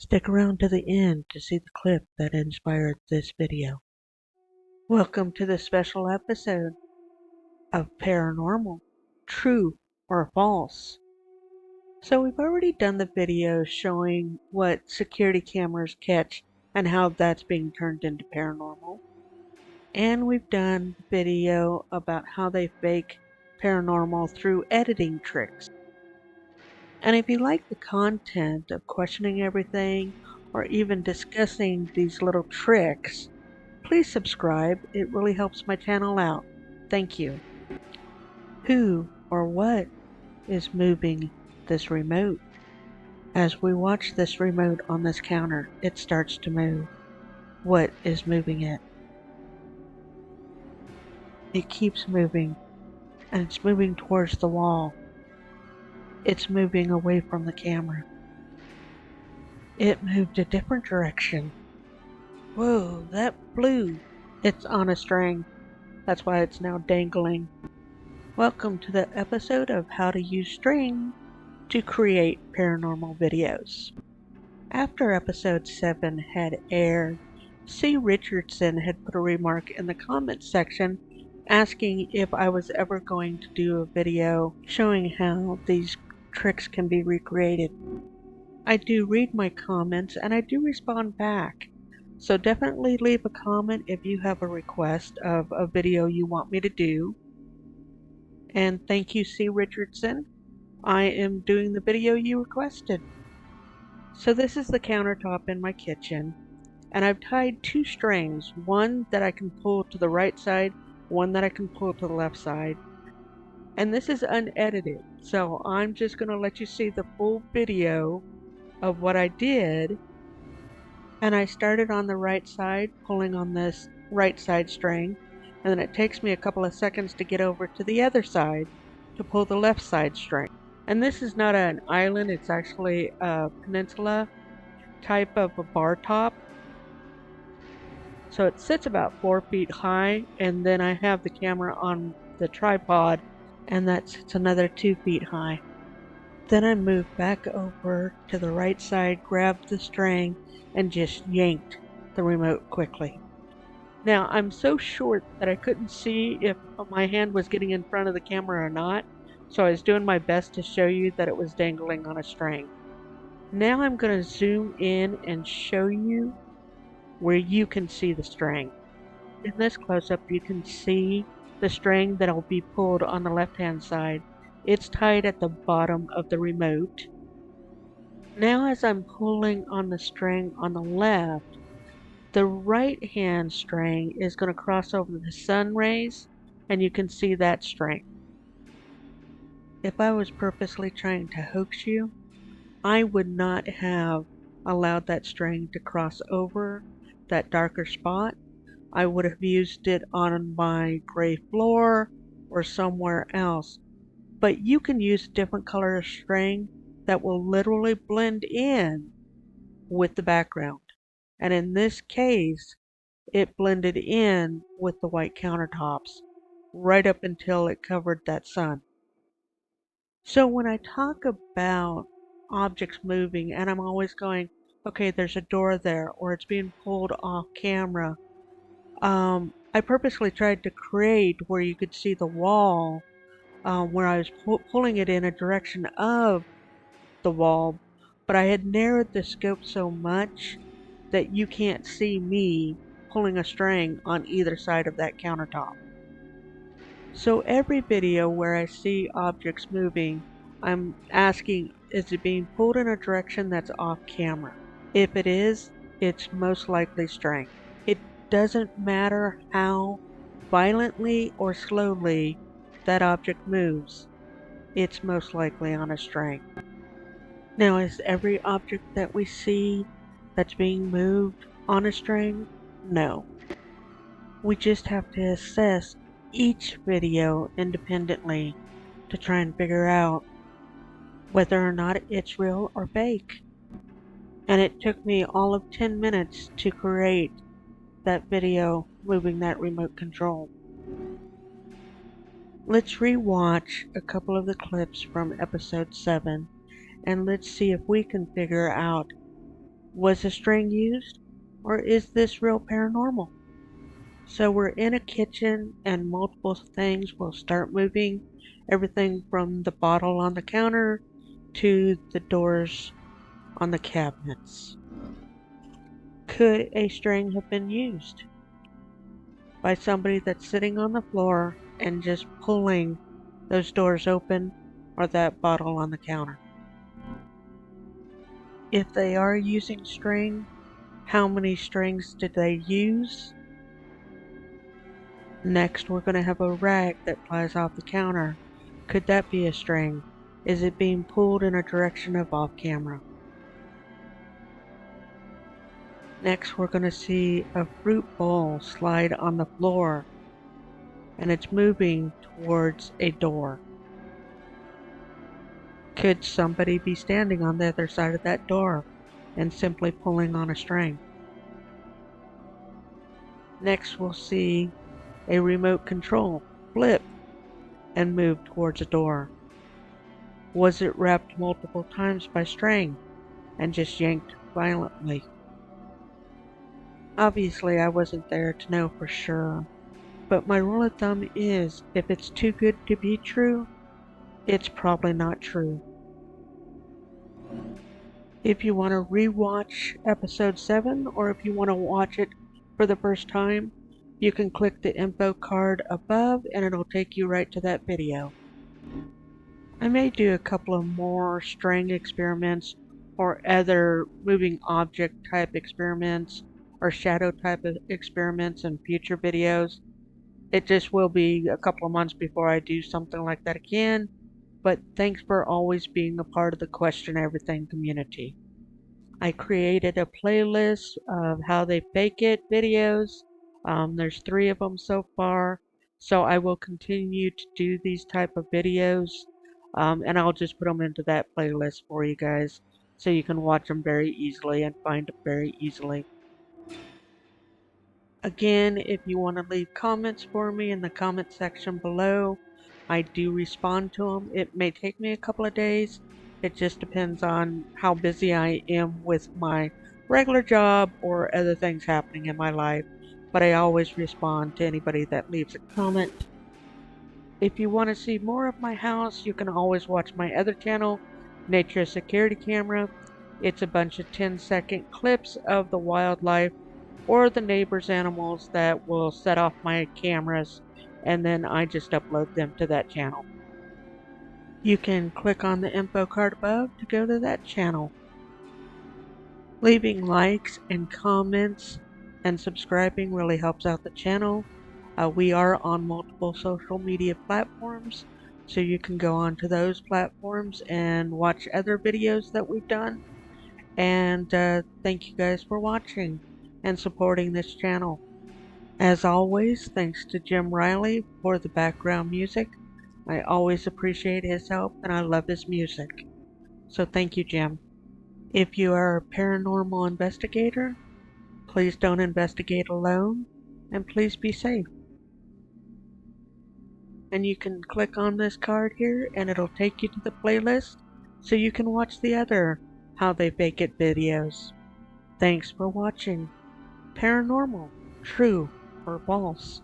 Stick around to the end to see the clip that inspired this video. Welcome to this special episode of Paranormal, True or False. So we've already done the video showing what security cameras catch and how that's being turned into paranormal. And we've done the video about how they fake paranormal through editing tricks. And if you like the content of questioning everything or even discussing these little tricks, please subscribe. It really helps my channel out. Thank you. Who or what is moving this remote? As we watch this remote on this counter, it starts to move. What is moving it? It keeps moving, and it's moving towards the wall. It's moving away from the camera. It moved a different direction. Whoa, that flew. It's on a string. That's why it's now dangling. Welcome to the episode of how to use string to create paranormal videos. After episode 7 had aired, C. Richardson had put a remark in the comments section asking if I was ever going to do a video showing how these tricks can be recreated. I do read my comments and I do respond back. So definitely leave a comment if you have a request of a video you want me to do. And thank you, C. Richardson. I am doing the video you requested. So this is the countertop in my kitchen, and I've tied two strings, one that I can pull to the right side, one that I can pull to the left side. And this is unedited, so I'm just going to let you see the full video of what I did. And I started on the right side, pulling on this right side string, and then it takes me a couple of seconds to get over to the other side to pull the left side string. And this is not an island, it's actually a peninsula type of a bar top. So it sits about 4 feet high, and then I have the camera on the tripod, and that sits another 2 feet high. Then I moved back over to the right side, grabbed the string, and just yanked the remote quickly. Now I'm so short that I couldn't see if my hand was getting in front of the camera or not, so I was doing my best to show you that it was dangling on a string. Now I'm going to zoom in and show you where you can see the string. In this close-up you can see the string that will be pulled on the left-hand side. It's tied at the bottom of the remote. Now as I'm pulling on the string on the left, the right hand string is going to cross over the sun rays, and you can see that string. If I was purposely trying to hoax you, I would not have allowed that string to cross over that darker spot. I would have used it on my gray floor or somewhere else. But you can use different color of string that will literally blend in with the background. And in this case, it blended in with the white countertops right up until it covered that sun. So when I talk about objects moving, and I'm always going, okay, there's a door there, or it's being pulled off camera, I purposely tried to create where you could see the wall, where I was pulling it in a direction of the wall, but I had narrowed the scope so much that you can't see me pulling a string on either side of that countertop. So every video where I see objects moving, I'm asking, is it being pulled in a direction that's off camera? If it is, it's most likely string. It doesn't matter how violently or slowly that object moves, it's most likely on a string. Now, is every object that we see that's being moved on a string? No. We just have to assess each video independently to try and figure out whether or not it's real or fake. And it took me all of 10 minutes to create that video moving that remote control. Let's rewatch a couple of the clips from episode 7 and let's see if we can figure out Was a string used? Or is this real paranormal? So we're in a kitchen and multiple things will start moving. Everything from the bottle on the counter to the doors on the cabinets. Could a string have been used by somebody that's sitting on the floor and just pulling those doors open or that bottle on the counter? If they are using string, how many strings did they use? Next, we're going to have a rag that flies off the counter. Could that be a string? Is it being pulled in a direction of off camera? Next, we're going to see a fruit bowl slide on the floor, and it's moving towards a door. Could somebody be standing on the other side of that door and simply pulling on a string? Next, we'll see a remote control flip and move towards a door. Was it wrapped multiple times by string and just yanked violently? Obviously, I wasn't there to know for sure, but my rule of thumb is if it's too good to be true, it's probably not true. If you want to rewatch episode 7 or if you want to watch it for the first time, you can click the info card above and it'll take you right to that video. I may do a couple of more string experiments or other moving object type experiments or shadow type of experiments in future videos. It just will be a couple of months before I do something like that again, but thanks for always being a part of the Question Everything community. I created a playlist of how they fake it videos. There's 3 of them so far, so I will continue to do these type of videos, and I'll just put them into that playlist for you guys so you can watch them very easily and find them very easily. Again, if you want to leave comments for me in the comment section below, I do respond to them. It may take me a couple of days. It just depends on how busy I am with my regular job or other things happening in my life. But I always respond to anybody that leaves a comment. If you want to see more of my house, you can always watch my other channel, Nature Security Camera. It's a bunch of 10-second clips of the wildlife or the neighbor's animals that will set off my cameras, and then I just upload them to that channel. You can click on the info card above to go to that channel. Leaving likes and comments and subscribing really helps out the channel. We are on multiple social media platforms, so you can go onto those platforms and watch other videos that we've done. And thank you guys for watching and supporting this channel. As always, thanks to Jim Riley for the background music. I always appreciate his help and I love his music. So thank you, Jim. If you are a paranormal investigator, please don't investigate alone and please be safe. And you can click on this card here and it'll take you to the playlist so you can watch the other How They Fake It videos. Thanks for watching. Paranormal, true or false?